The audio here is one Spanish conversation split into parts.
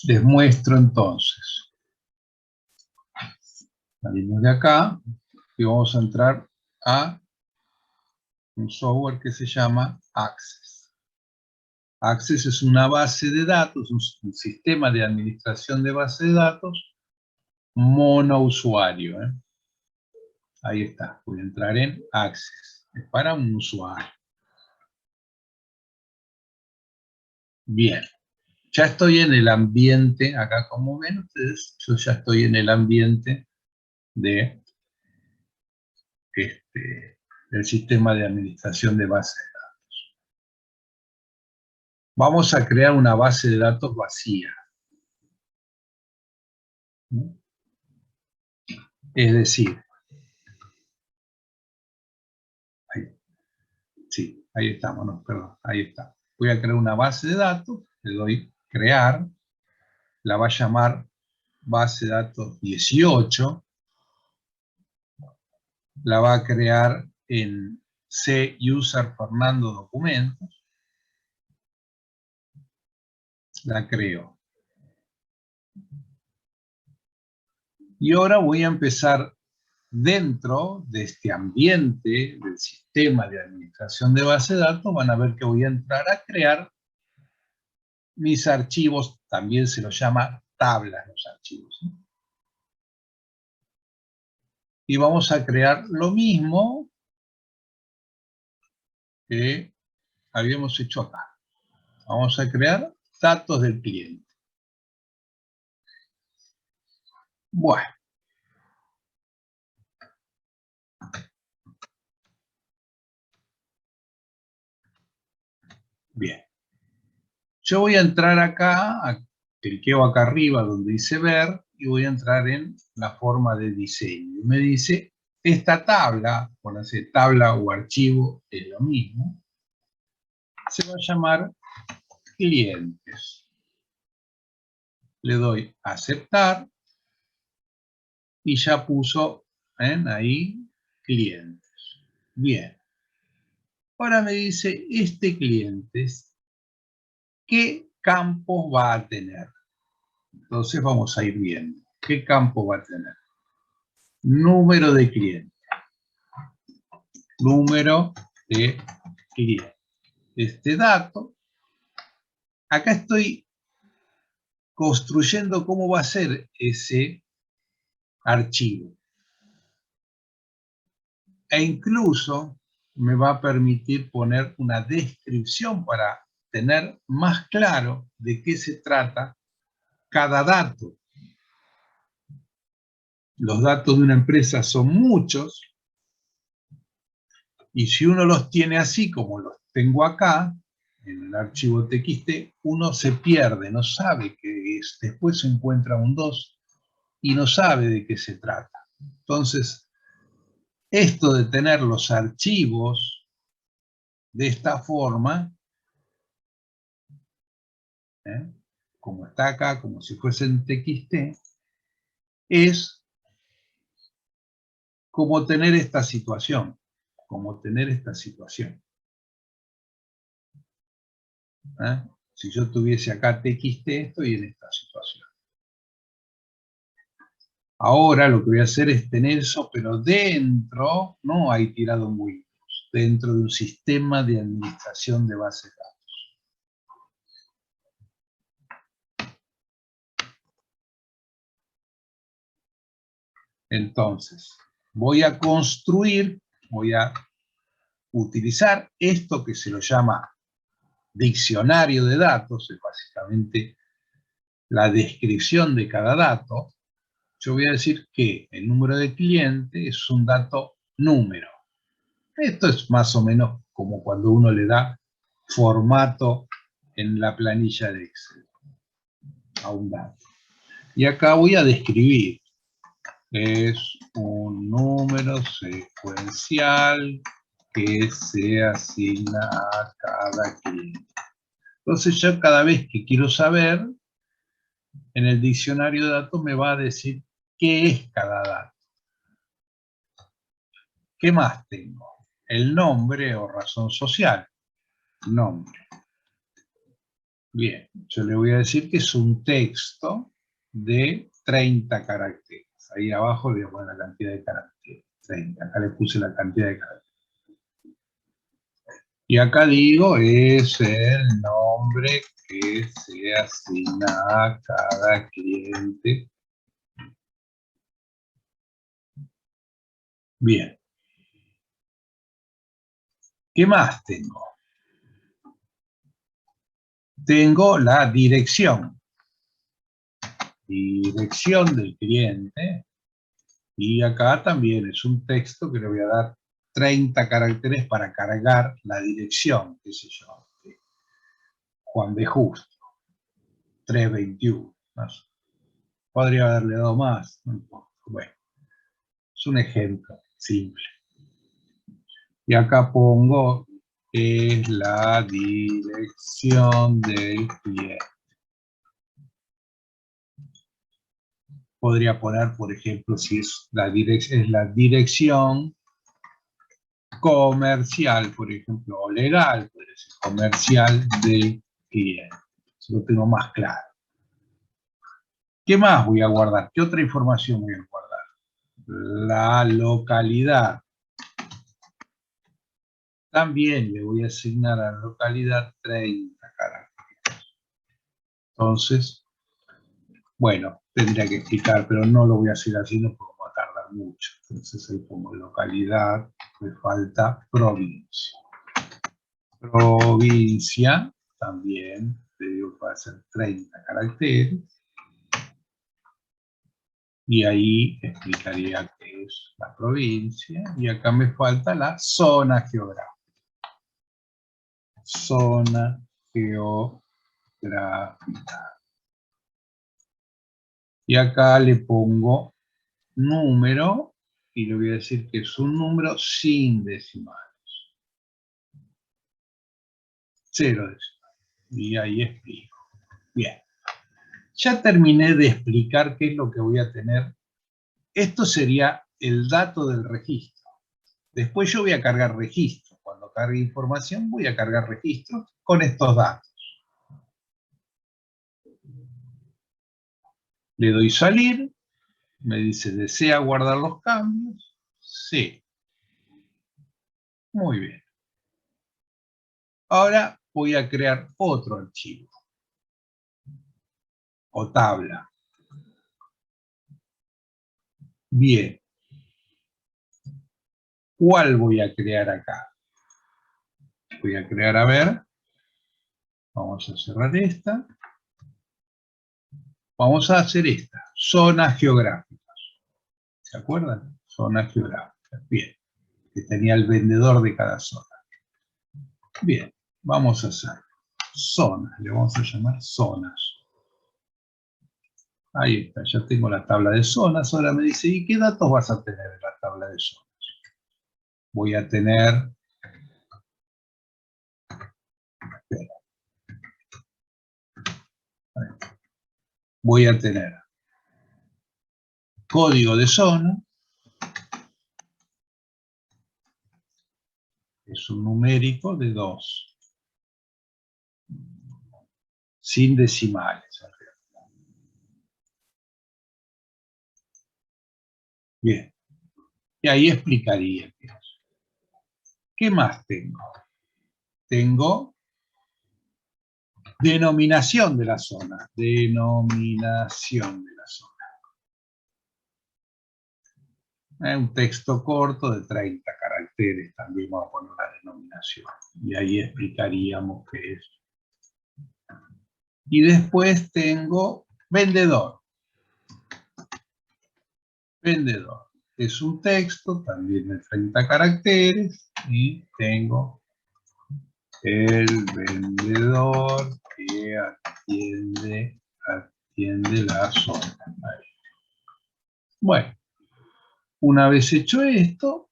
Les muestro entonces. Salimos de acá y vamos a entrar a un software que se llama Access. Access es una base de datos, un sistema de administración de base de datos monousuario. Ahí está, voy a entrar en Access. Es para un usuario. Bien, ya estoy en el ambiente, acá como ven ustedes, yo ya estoy en el ambiente de del sistema de administración de bases de datos. Vamos a crear una base de datos vacía. Es decir, ahí estamos, no, perdón, ahí está. Voy a crear una base de datos, le doy crear, la va a llamar base de datos 18, la va a crear en C user Fernando documentos, la creo. Y ahora voy a empezar dentro de este ambiente del sistema de administración de base de datos, van a ver que voy a entrar a crear mis archivos, también se los llama tablas los archivos. Y vamos a crear lo mismo que habíamos hecho acá. Vamos a crear datos del cliente. Bueno. Bien. Yo voy a entrar acá, cliqueo acá arriba donde dice ver, y voy a entrar en la forma de diseño. Me dice, esta tabla, por hacer tabla o archivo, es lo mismo, se va a llamar clientes. Le doy a aceptar, y ya puso ahí clientes. Bien. Ahora me dice, este cliente, ¿qué campos va a tener? Entonces vamos a ir viendo. ¿Qué campo va a tener? Número de clientes. Número de clientes. Este dato, acá estoy construyendo cómo va a ser ese archivo. E incluso me va a permitir poner una descripción para tener más claro de qué se trata cada dato. Los datos de una empresa son muchos, y si uno los tiene así como los tengo acá, en el archivo TXT, uno se pierde, no sabe qué es. Después se encuentra un 2 y no sabe de qué se trata. Entonces, esto de tener los archivos de esta forma, como está acá, como si fuesen TXT, es como tener esta situación, Si yo tuviese acá TXT, estoy en esta situación. Ahora lo que voy a hacer es tener eso, pero dentro, no hay tirado en Windows, dentro de un sistema de administración de bases de datos. Entonces, voy a construir, voy a utilizar esto que se lo llama diccionario de datos, es básicamente la descripción de cada dato. Yo voy a decir que el número de cliente es un dato número. Esto es más o menos como cuando uno le da formato en la planilla de Excel a un dato. Y acá voy a describir. Es un número secuencial que se asigna a cada cliente. Entonces yo cada vez que quiero saber, en el diccionario de datos me va a decir qué es cada dato. ¿Qué más tengo? El nombre o razón social. Nombre. Bien, yo le voy a decir que es un texto de 30 caracteres. Ahí abajo le voy a poner la cantidad de caracteres. 30. Acá le puse la cantidad de caracteres. Y acá digo, es el nombre que se asigna a cada cliente. Bien. ¿Qué más tengo? Tengo la dirección. Dirección del cliente. Y acá también es un texto que le voy a dar 30 caracteres para cargar la dirección, qué sé yo. Juan de Justo, 321. No sé. Podría haberle dado más, no importa. Bueno, es un ejemplo simple. Y acá pongo es la dirección del cliente. Podría poner, por ejemplo, si es la dirección comercial, por ejemplo, o legal, podría ser comercial del cliente. Si lo tengo más claro. ¿Qué más voy a guardar? ¿Qué otra información voy a guardar? La localidad. También le voy a asignar a la localidad 30 caracteres. Entonces, bueno, tendría que explicar, pero no lo voy a hacer así, no puedo tardar mucho. Entonces ahí pongo localidad, me falta provincia. Provincia, también, le digo que va a ser 30 caracteres. Y ahí explicaría qué es la provincia. Y acá me falta la zona geográfica. Zona geográfica. Y acá le pongo número y le voy a decir que es un número sin decimales. 0 decimales. Y ahí explico. Bien. Ya terminé de explicar qué es lo que voy a tener. Esto sería el dato del registro. Después yo voy a cargar registros. Cuando cargue información voy a cargar registros con estos datos. Le doy salir. Me dice, ¿desea guardar los cambios? Sí. Muy bien. Ahora voy a crear otro archivo. O tabla. Bien. ¿Cuál voy a crear acá? Voy a crear, a ver. Vamos a cerrar esta. Vamos a hacer esta. Zonas geográficas. ¿Se acuerdan? Zonas geográficas. Bien. Que tenía el vendedor de cada zona. Bien. Vamos a hacer zonas. Le vamos a llamar zonas. Ahí está. Ya tengo la tabla de zonas. Ahora me dice, ¿y qué datos vas a tener en la tabla de zonas? Voy a tener... Voy a tener código de zona, es un numérico de 2, sin decimales. Bien, y ahí explicaría qué es. ¿Qué más tengo? Tengo denominación de la zona, denominación de la zona. Un texto corto de 30 caracteres, también vamos a poner la denominación. Y ahí explicaríamos qué es. Y después tengo vendedor. Vendedor. Es un texto, también de 30 caracteres, y tengo el vendedor que atiende la zona. Ahí. Bueno, una vez hecho esto,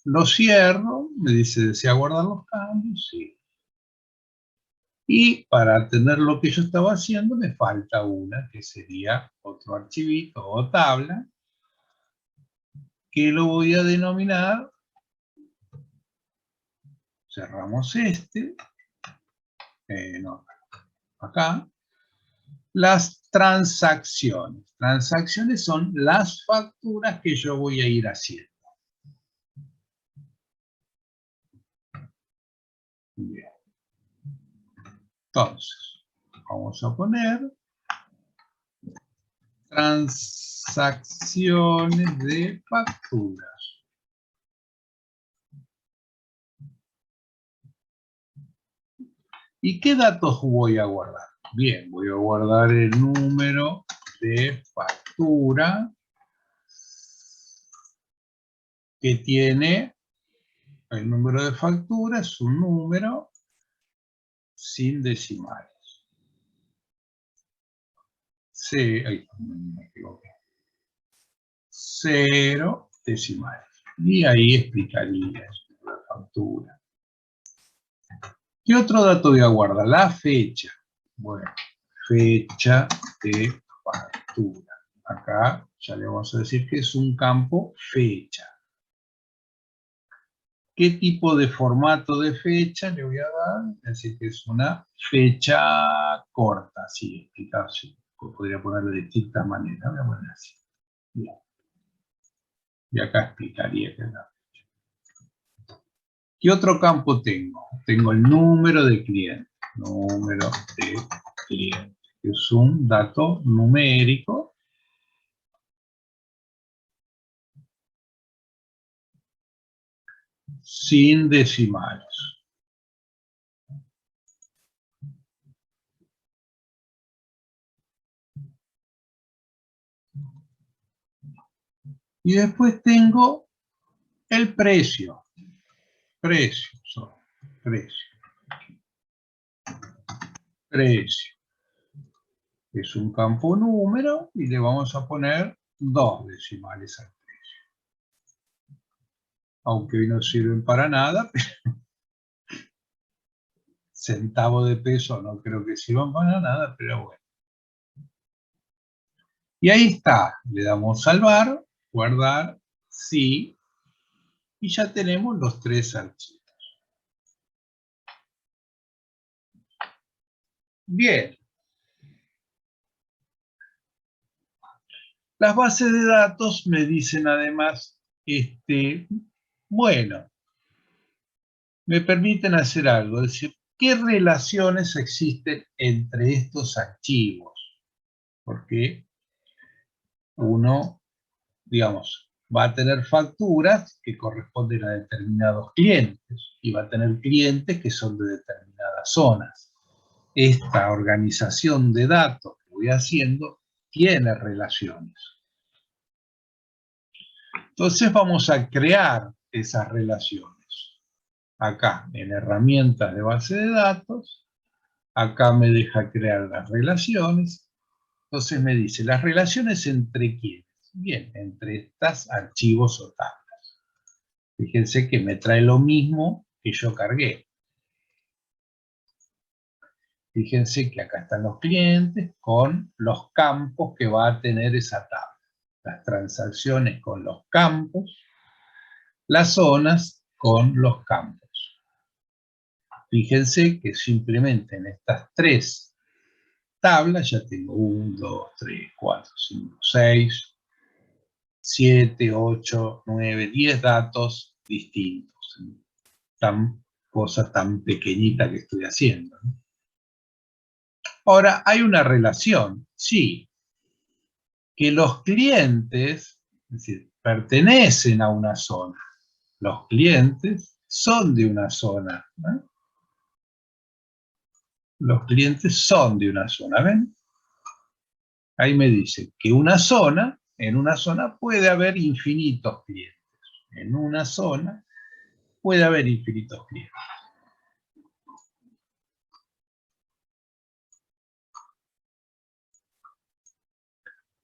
lo cierro, me dice, ¿desea guardar los cambios? Sí. Y para tener lo que yo estaba haciendo, me falta una, que sería otro archivito o tabla, que lo voy a denominar, cerramos este, no, acá, las transacciones. Transacciones son las facturas que yo voy a ir haciendo. Bien. Entonces, vamos a poner transacciones de facturas. ¿Y qué datos voy a guardar? Bien, voy a guardar el número de factura que tiene el número de factura, es un número sin decimales. Sí, ahí me equivoqué. 0 decimales. Y ahí explicaría la factura. ¿Qué otro dato voy a guardar? La fecha. Bueno, fecha de factura. Acá ya le vamos a decir que es un campo fecha. ¿Qué tipo de formato de fecha le voy a dar? Es decir, que es una fecha corta, así explicarse. Podría ponerlo de distintas maneras. Voy a poner así. Bien. Y acá explicaría qué es la fecha. ¿Qué otro campo tengo? Tengo el número de cliente. Número de cliente. Que es un dato numérico. Sin decimales. Y después tengo el precio. Precio. Precio. Es un campo número y le vamos a poner 2 decimales al precio. Aunque hoy no sirven para nada, pero centavo de peso no creo que sirvan para nada, pero bueno. Y ahí está, le damos salvar, guardar, sí, y ya tenemos los 3 archivos. Bien. Las bases de datos me dicen además, bueno, me permiten hacer algo, es decir, ¿qué relaciones existen entre estos archivos? Porque uno, digamos, va a tener facturas que corresponden a determinados clientes y va a tener clientes que son de determinadas zonas. Esta organización de datos que voy haciendo tiene relaciones. Entonces vamos a crear esas relaciones. Acá, en herramientas de base de datos, acá me deja crear las relaciones. Entonces me dice, ¿las relaciones entre quiénes? Bien, entre estos archivos o tablas. Fíjense que me trae lo mismo que yo cargué. Fíjense que acá están los clientes con los campos que va a tener esa tabla. Las transacciones con los campos, las zonas con los campos. Fíjense que simplemente en estas 3 tablas ya tengo 1, 2, 3, 4, 5, 6, 7, 8, 9, 10 datos distintos. Cosa tan pequeñita que estoy haciendo, ¿no? Ahora, hay una relación, sí, que los clientes, es decir, pertenecen a una zona. Los clientes son de una zona, ¿no? Los clientes son de una zona, ¿ven? Ahí me dice que en una zona puede haber infinitos clientes. En una zona puede haber infinitos clientes.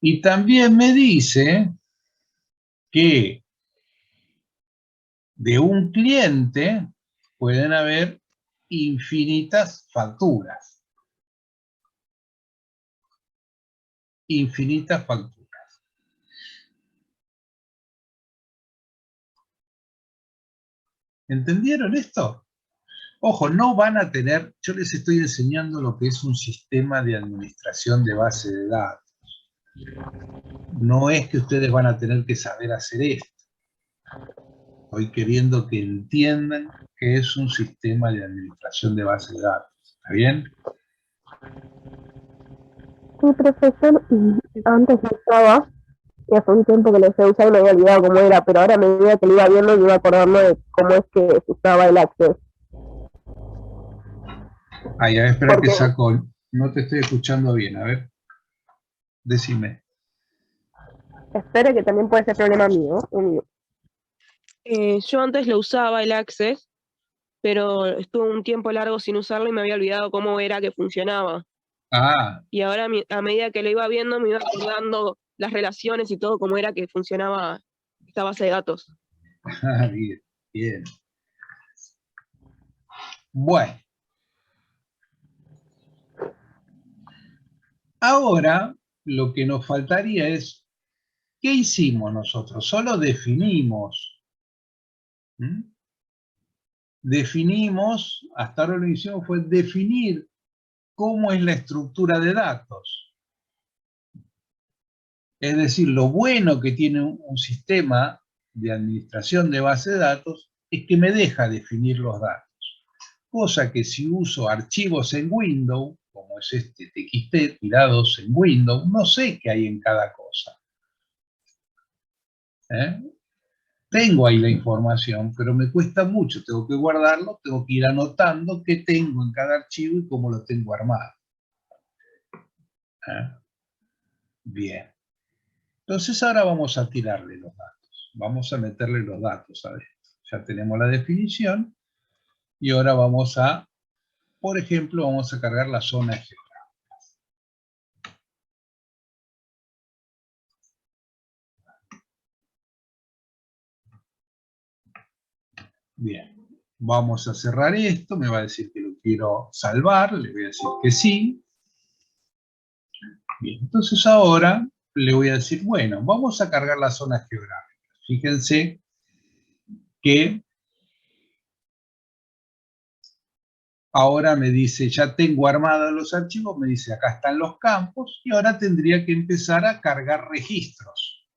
Y también me dice que de un cliente pueden haber infinitas facturas. Infinitas facturas. ¿Entendieron esto? Ojo, no van a tener, yo les estoy enseñando lo que es un sistema de administración de base de datos. No es que ustedes van a tener que saber hacer esto. Estoy queriendo que entiendan que es un sistema de administración de base de datos. ¿Está bien? Sí, profesor, antes lo usaba, y hace un tiempo que lo sé usar y me había olvidado cómo era, pero ahora a medida que lo iba viendo, me iba acordando de cómo es que se usaba el Access. Ay, a ver, espera que Porque, saco. No te estoy escuchando bien. A ver, decime. espere que también puede ser problema mío. Yo antes lo usaba el Access, pero estuve un tiempo largo sin usarlo y me había olvidado cómo era que funcionaba. Ah, Y ahora a medida que lo iba viendo me iba acordando las relaciones y todo, cómo era que funcionaba esta base de datos. bien, bien. Bueno, ahora lo que nos faltaría es, ¿qué hicimos nosotros? Solo definimos. ¿Mm? Definimos, hasta ahora lo que hicimos fue definir cómo es la estructura de datos. Es decir, lo bueno que tiene un sistema de administración de base de datos es que me deja definir los datos. Cosa que si uso archivos en Windows, como es este TXT tirados en Windows, no sé qué hay en cada cosa. ¿Eh? Tengo ahí la información, pero me cuesta mucho, tengo que guardarlo, tengo que ir anotando qué tengo en cada archivo y cómo lo tengo armado. ¿Eh? Bien. Entonces ahora vamos a tirarle los datos. Vamos a meterle los datos a esto. Ya tenemos la definición y ahora vamos a, por ejemplo, vamos a cargar la zona geográfica. Bien. Vamos a cerrar esto, me va a decir que lo quiero salvar, le voy a decir que sí. Bien, entonces ahora le voy a decir, bueno, vamos a cargar las zonas geográficas. Fíjense que ahora me dice, ya tengo armados los archivos, me dice, acá están los campos, y ahora tendría que empezar a cargar registros.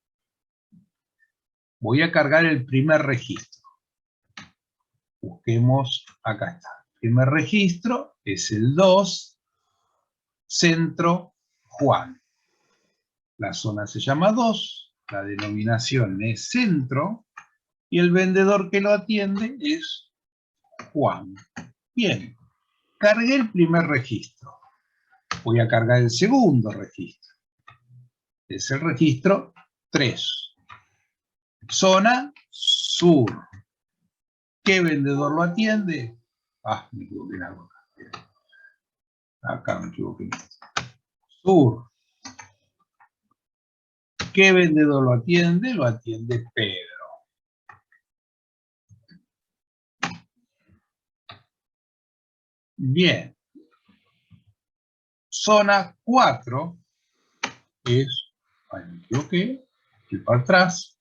Voy a cargar el primer registro. Busquemos, acá está. El primer registro es el 2, Centro Juan. La zona se llama 2, la denominación es Centro, y el vendedor que lo atiende es Juan. Bien, cargué el primer registro. Voy a cargar el segundo registro. Es el registro 3. Zona Sur. ¿Qué vendedor lo atiende? Ah, me equivoqué en algo. Acá me equivoqué. Sur. ¿Qué vendedor lo atiende? Lo atiende Pedro. Bien. Zona 4 es, ahí me equivoqué, aquí para atrás,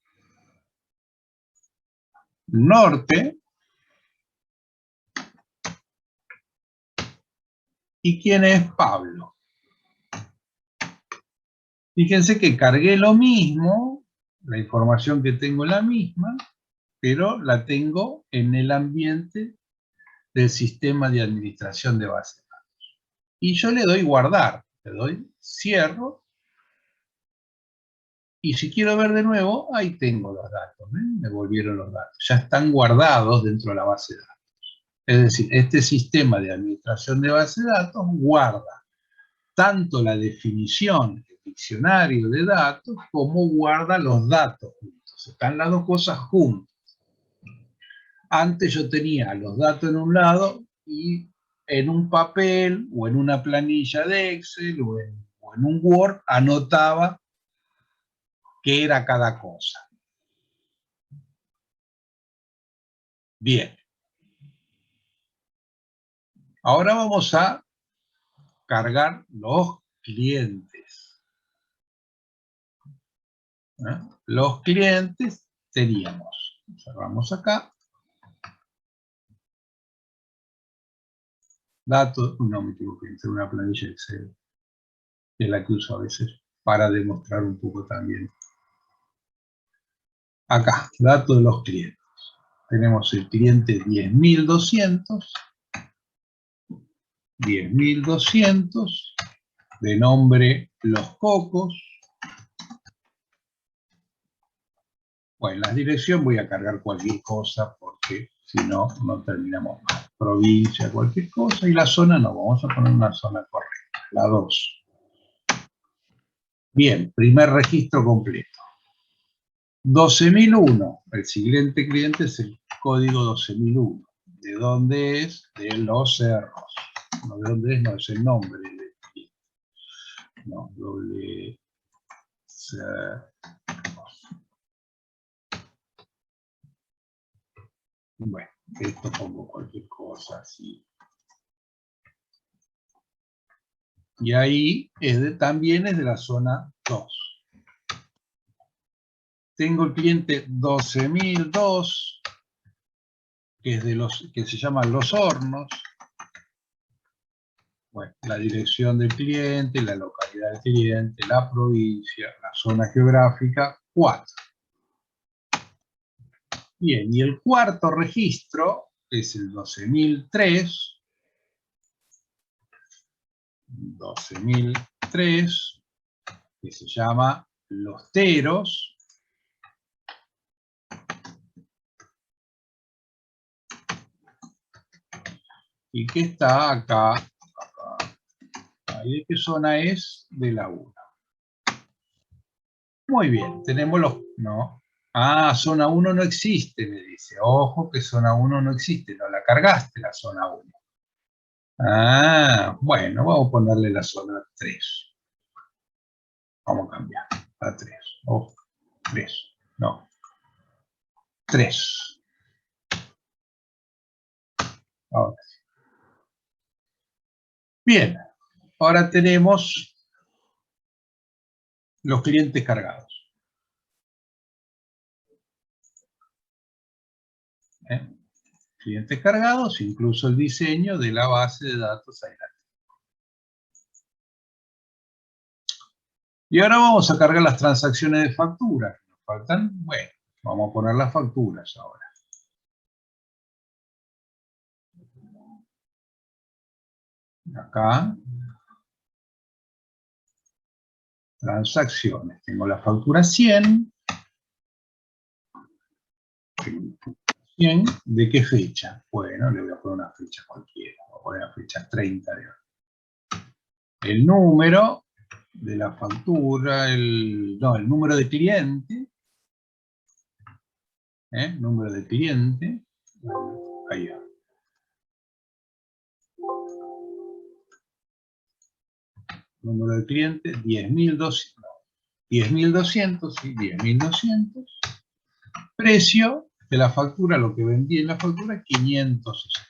Norte. ¿Y quién es Pablo? Fíjense que cargué lo mismo, la información que tengo es la misma, pero la tengo en el ambiente del sistema de administración de base de datos. Y yo le doy guardar, le doy cierro, y si quiero ver de nuevo, ahí tengo los datos, ¿eh? Me volvieron los datos, ya están guardados dentro de la base de datos. Es decir, este sistema de administración de base de datos guarda tanto la definición del diccionario de datos como guarda los datos juntos. Están las dos cosas juntas. Antes yo tenía los datos en un lado y en un papel o en una planilla de Excel o en un Word anotaba qué era cada cosa. Bien. Ahora vamos a cargar los clientes. ¿Eh? Los clientes teníamos, cerramos acá, datos, no me equivoqué, en una planilla Excel, que es la que uso a veces para demostrar un poco también. Acá, datos de los clientes. Tenemos el cliente 10.200, 10.200, de nombre Los Cocos. Bueno, la dirección voy a cargar cualquier cosa porque si no, no terminamos más. Provincia, cualquier cosa, y la zona no, vamos a poner una zona correcta, la 2. Bien, primer registro completo. 12.001, el siguiente cliente es el código 12.001. ¿De dónde es? De Los Cerros. No, ¿de dónde es? No, es el nombre del cliente. No, doble Cerros. Bueno, esto pongo cualquier cosa así. Y ahí también es de la zona 2. Tengo el cliente 12.002, que es de los que se llaman Los Hornos. Bueno, la dirección del cliente, la localidad del cliente, la provincia, la zona geográfica, 4. Bien, y el cuarto registro es el 12.003. 12.003, que se llama Los Teros. Y que está acá. ¿Y de qué zona es? De la 1. Muy bien, tenemos los... No. Ah, zona 1 no existe, me dice. Ojo que zona 1 no existe, no la cargaste la zona 1. Ah, bueno, vamos a ponerle la zona 3. Vamos a cambiar a 3. Ojo, 3. No. 3. Ahora sí. Bien, ahora tenemos los clientes cargados. Clientes cargados, incluso el diseño de la base de datos adelante. Y ahora vamos a cargar las transacciones de factura. ¿Nos faltan? Bueno, vamos a poner las facturas ahora. Acá. Transacciones. Tengo la factura 100. 100. ¿De qué fecha? Bueno, le voy a poner una fecha cualquiera. Voy a poner la fecha 30 de hoy. El número de la factura, el número de cliente. Número de cliente. Ahí va. Número de cliente, 10.200. 10.200, sí, 10.200. Precio de la factura, lo que vendí en la factura, 560.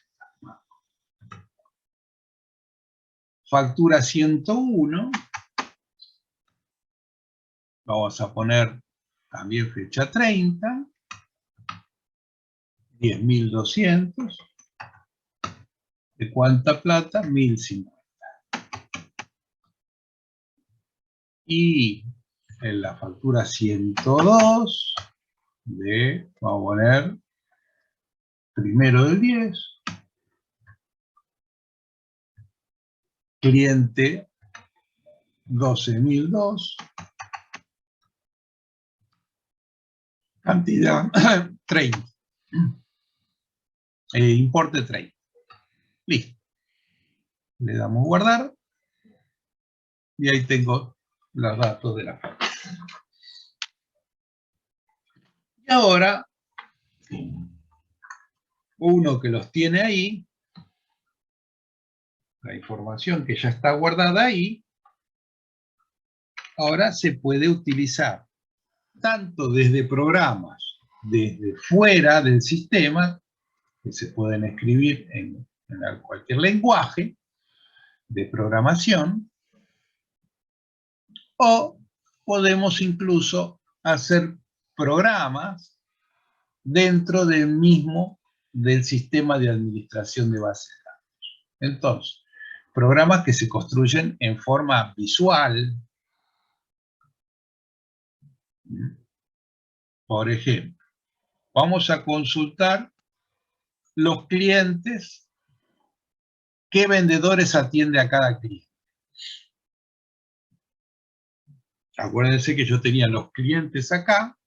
Factura 101. Vamos a poner también fecha 30. 10.200. ¿De cuánta plata? 1.050. Y en la factura 102, vamos a poner 1/10, cliente 12.002, cantidad 30, importe 30. Listo. Le damos guardar y ahí tengo los datos de la factura. Y ahora, uno que los tiene ahí, la información que ya está guardada ahí, ahora se puede utilizar tanto desde programas, desde fuera del sistema, que se pueden escribir en cualquier lenguaje de programación, o podemos incluso hacer programas dentro del sistema de administración de bases de datos. Entonces, programas que se construyen en forma visual. Por ejemplo, vamos a consultar los clientes, qué vendedores atiende a cada cliente. Acuérdense que yo tenía los clientes acá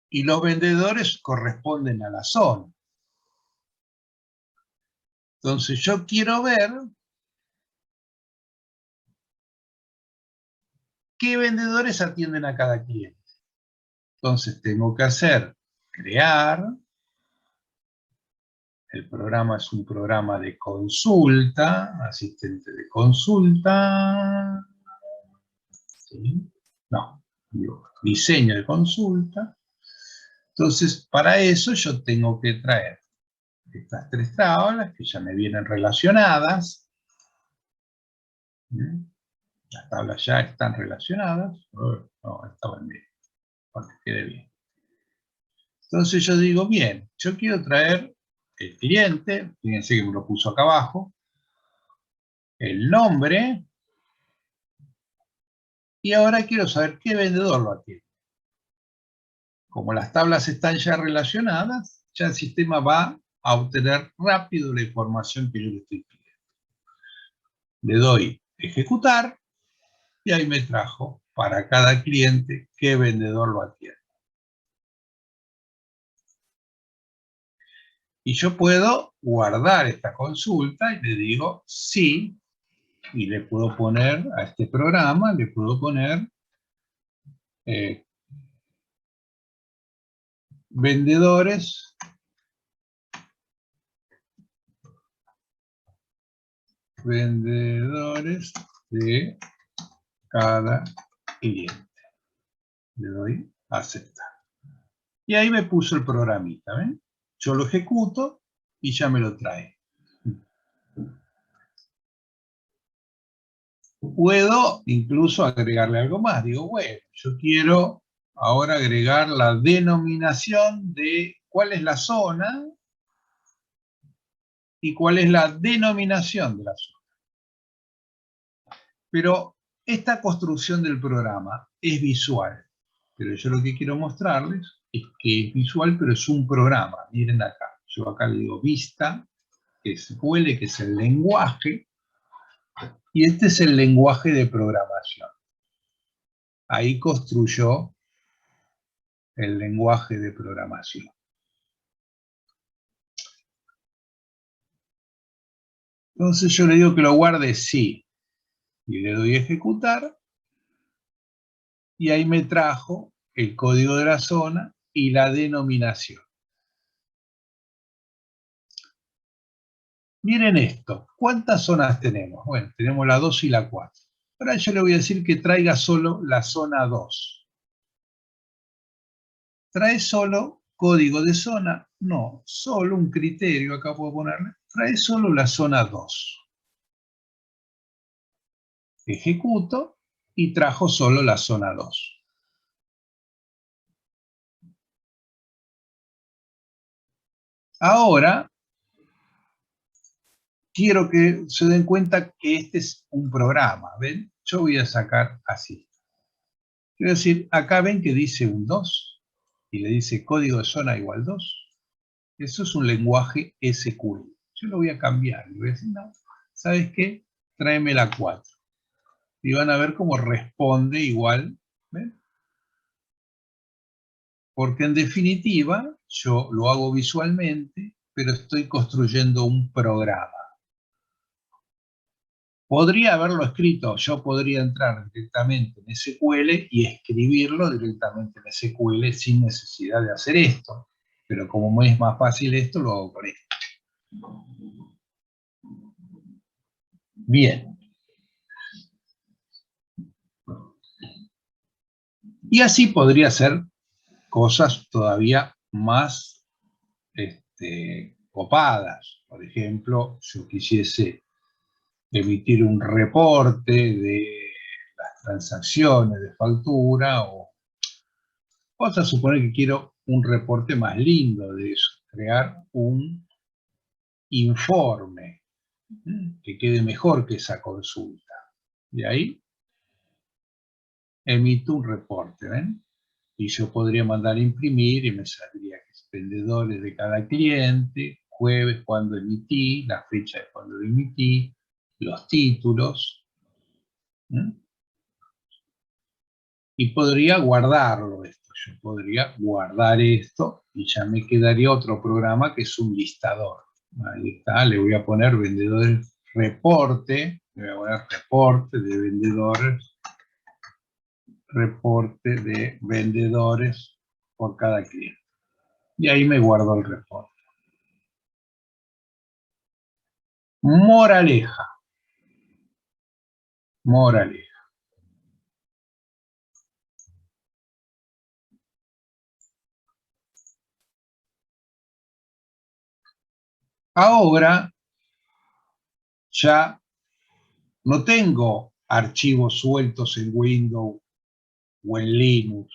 y los vendedores corresponden a la zona. Entonces yo quiero ver qué vendedores atienden a cada cliente. Entonces tengo que crear. El programa es un programa de consulta, asistente de consulta. ¿Sí? No, digo, diseño de consulta. Entonces, para eso yo tengo que traer estas 3 tablas que ya me vienen relacionadas. Las tablas ya están relacionadas. No, estaban bien, para que quede bien. Entonces yo digo, bien, yo quiero traer el cliente, fíjense que me lo puso acá abajo, el nombre, y ahora quiero saber qué vendedor lo atiende. Como las tablas están ya relacionadas, ya el sistema va a obtener rápido la información que yo le estoy pidiendo. Le doy ejecutar, y ahí me trajo para cada cliente qué vendedor lo atiende. Y yo puedo guardar esta consulta y le digo sí, y le puedo poner a este programa, le puedo poner vendedores de cada cliente. Le doy a aceptar. Y ahí me puso el programita, ¿ven? Yo lo ejecuto y ya me lo trae. Puedo incluso agregarle algo más. Digo, bueno, yo quiero ahora agregar la denominación de cuál es la zona y cuál es la denominación de la zona. Pero esta construcción del programa es visual. Pero yo lo que quiero mostrarles es que es visual, pero es un programa. Miren acá. Yo acá le digo vista, SQL, que es el lenguaje, y este es el lenguaje de programación. Ahí construyó el lenguaje de programación. Entonces yo le digo que lo guarde sí. Y le doy a ejecutar. Y ahí me trajo el código de la zona y la denominación. Miren esto. ¿Cuántas zonas tenemos? Bueno, tenemos la 2 y la 4. Ahora yo le voy a decir que traiga solo la zona 2. ¿Trae solo código de zona? No, solo un criterio, acá puedo ponerle. Trae solo la zona 2. Ejecuto y trajo solo la zona 2. Ahora, quiero que se den cuenta que este es un programa, ¿ven? Yo voy a sacar así. Quiero decir, acá ven que dice un 2 y le dice código de zona igual 2. Eso es un lenguaje SQL. Yo lo voy a cambiar. Le voy a decir, no, ¿sabes qué? Tráeme la 4. Y van a ver cómo responde igual. ¿Ven? Porque en definitiva, yo lo hago visualmente, pero estoy construyendo un programa. Podría haberlo escrito, yo podría entrar directamente en SQL y escribirlo directamente en SQL sin necesidad de hacer esto. Pero como es más fácil esto, lo hago con esto. Bien. Y así podría ser cosas todavía más copadas. Por ejemplo, yo quisiese emitir un reporte de las transacciones de factura, o vamos a suponer que quiero un reporte más lindo de eso, crear un informe, que quede mejor que esa consulta. De ahí emito un reporte, ¿ven? Y yo podría mandar a imprimir y me saldría que es vendedores de cada cliente, jueves cuando emití, la fecha de cuando lo emití, los títulos. Y podría guardarlo esto. Yo podría guardar esto y ya me quedaría otro programa que es un listador. Ahí está, le voy a poner vendedores reporte, le voy a poner reporte de vendedores, reporte de vendedores por cada cliente. Y ahí me guardo el reporte. Moraleja. Moraleja. Ahora ya no tengo archivos sueltos en Windows o en Linux.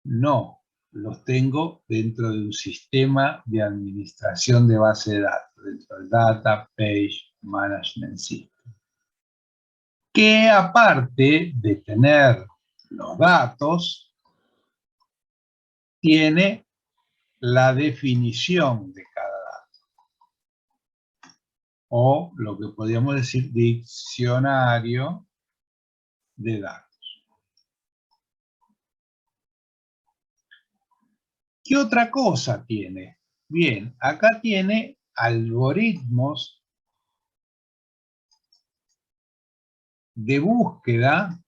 No, los tengo dentro de un sistema de administración de base de datos, dentro del Data Page Management System, que aparte de tener los datos, tiene la definición de cada dato, o lo que podríamos decir diccionario de datos. ¿Qué otra cosa tiene? Bien, acá tiene algoritmos de búsqueda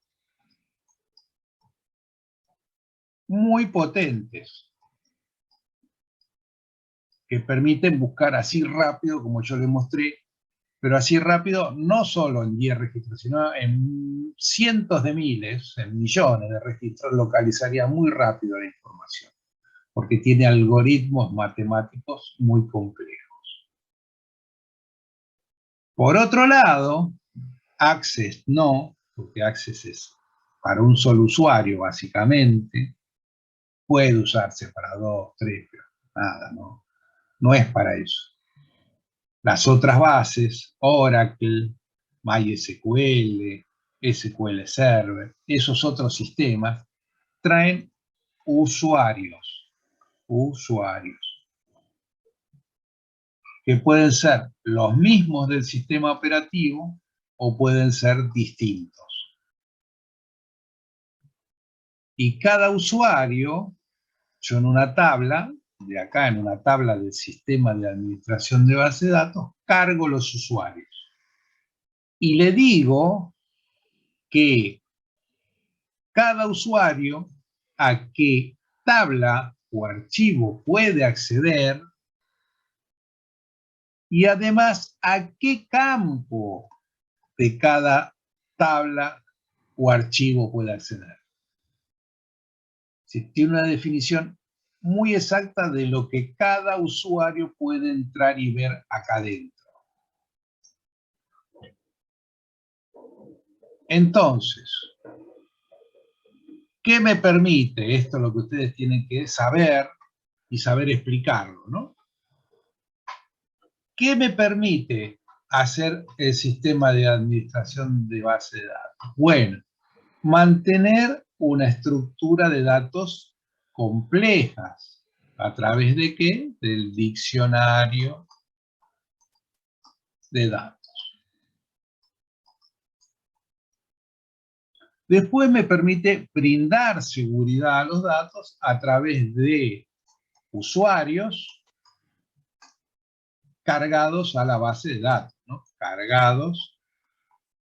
muy potentes que permiten buscar así rápido, como yo les mostré, pero así rápido no solo en 10 registros, sino en cientos de miles, en millones de registros, localizaría muy rápido la información, porque tiene algoritmos matemáticos muy complejos. Por otro lado, Access no, porque Access es para un solo usuario, básicamente, puede usarse para 2, 3, pero nada, no es para eso. Las otras bases, Oracle, MySQL, SQL Server, esos otros sistemas, traen usuarios, que pueden ser los mismos del sistema operativo o pueden ser distintos. Y cada usuario, yo en una tabla, de acá en una tabla del sistema de administración de base de datos, cargo los usuarios. Y le digo que cada usuario a qué tabla o archivo puede acceder y además a qué campo de cada tabla o archivo puede acceder. Tiene una definición muy exacta de lo que cada usuario puede entrar y ver acá adentro. Entonces, ¿qué me permite? Esto es lo que ustedes tienen que saber y saber explicarlo, ¿no? ¿Qué me permite hacer el sistema de administración de base de datos? Bueno, mantener una estructura de datos complejas. ¿A través de qué? Del diccionario de datos. Después me permite brindar seguridad a los datos a través de usuarios cargados a la base de datos, ¿no? Cargados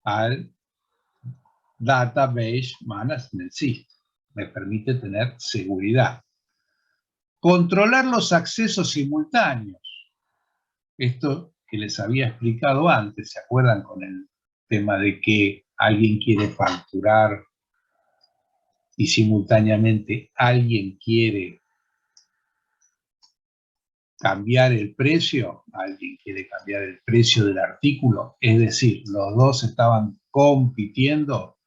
al Database Management System. Me permite tener seguridad. Controlar los accesos simultáneos. Esto que les había explicado antes, ¿se acuerdan con el tema de que alguien quiere facturar y simultáneamente alguien quiere cambiar el precio? Alguien quiere cambiar el precio del artículo, es decir, los dos estaban compitiendo.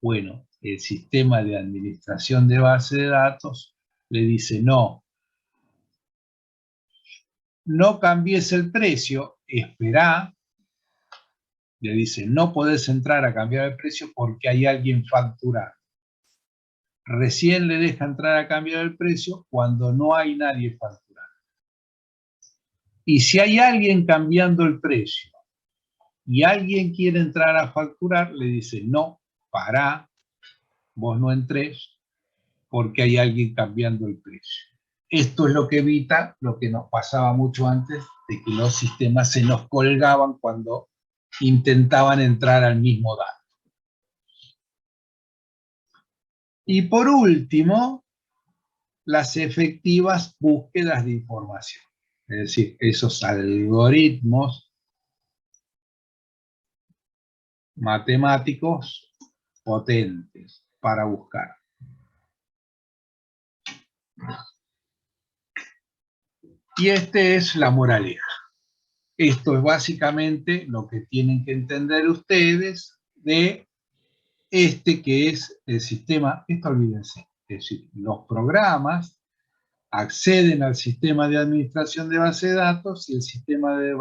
Bueno, el sistema de administración de base de datos le dice no. no cambies el precio, esperá. Le dice, no podés entrar a cambiar el precio porque hay alguien facturando. Recién le deja entrar a cambiar el precio cuando no hay nadie facturando. Y si hay alguien cambiando el precio y alguien quiere entrar a facturar, le dice, no, pará, vos no entrés porque hay alguien cambiando el precio. Esto es lo que evita lo que nos pasaba mucho antes, de que los sistemas se nos colgaban cuando intentaban entrar al mismo dato. Y por último, las efectivas búsquedas de información. Es decir, esos algoritmos matemáticos potentes para buscar. Y esta es la moraleja. Esto es básicamente lo que tienen que entender ustedes de este que es el sistema, esto olvídense, es decir, los programas acceden al sistema de administración de base de datos y el sistema de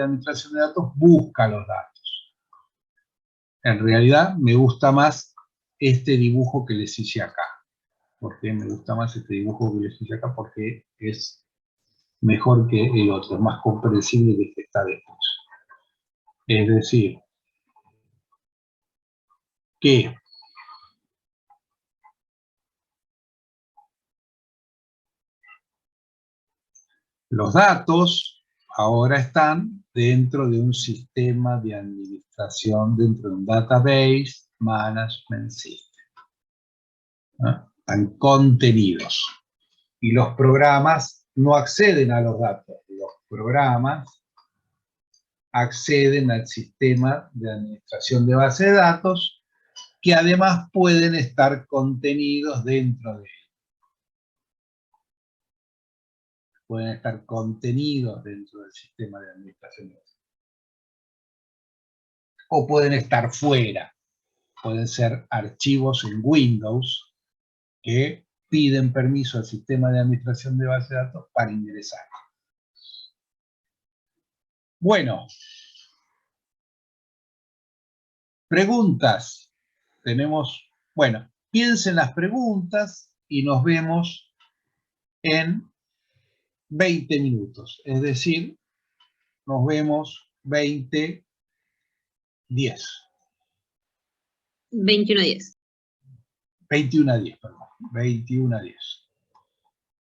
administración de datos busca los datos. En realidad me gusta más este dibujo que les hice acá. ¿Por qué me gusta más este dibujo que les hice acá? Porque es mejor que el otro, es más comprensible que el que está después. Es decir, que los datos ahora están dentro de un sistema de administración, dentro de un database management system. ¿No? Están contenidos. Y los programas no acceden a los datos. Los programas acceden al sistema de administración de base de datos, que además pueden estar contenidos dentro de él. Pueden estar contenidos dentro del sistema de administración de datos. O pueden estar fuera. Pueden ser archivos en Windows que piden permiso al sistema de administración de base de datos para ingresar. Bueno. Preguntas. Tenemos, bueno, piensen las preguntas y nos vemos en 20 minutos. Es decir, nos vemos 20:10. 21:10. 21:10, perdón. 21:10.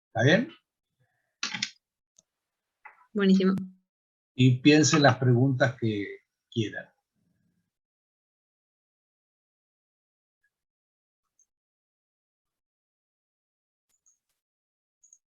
¿Está bien? Buenísimo. Y piensen las preguntas que quieran.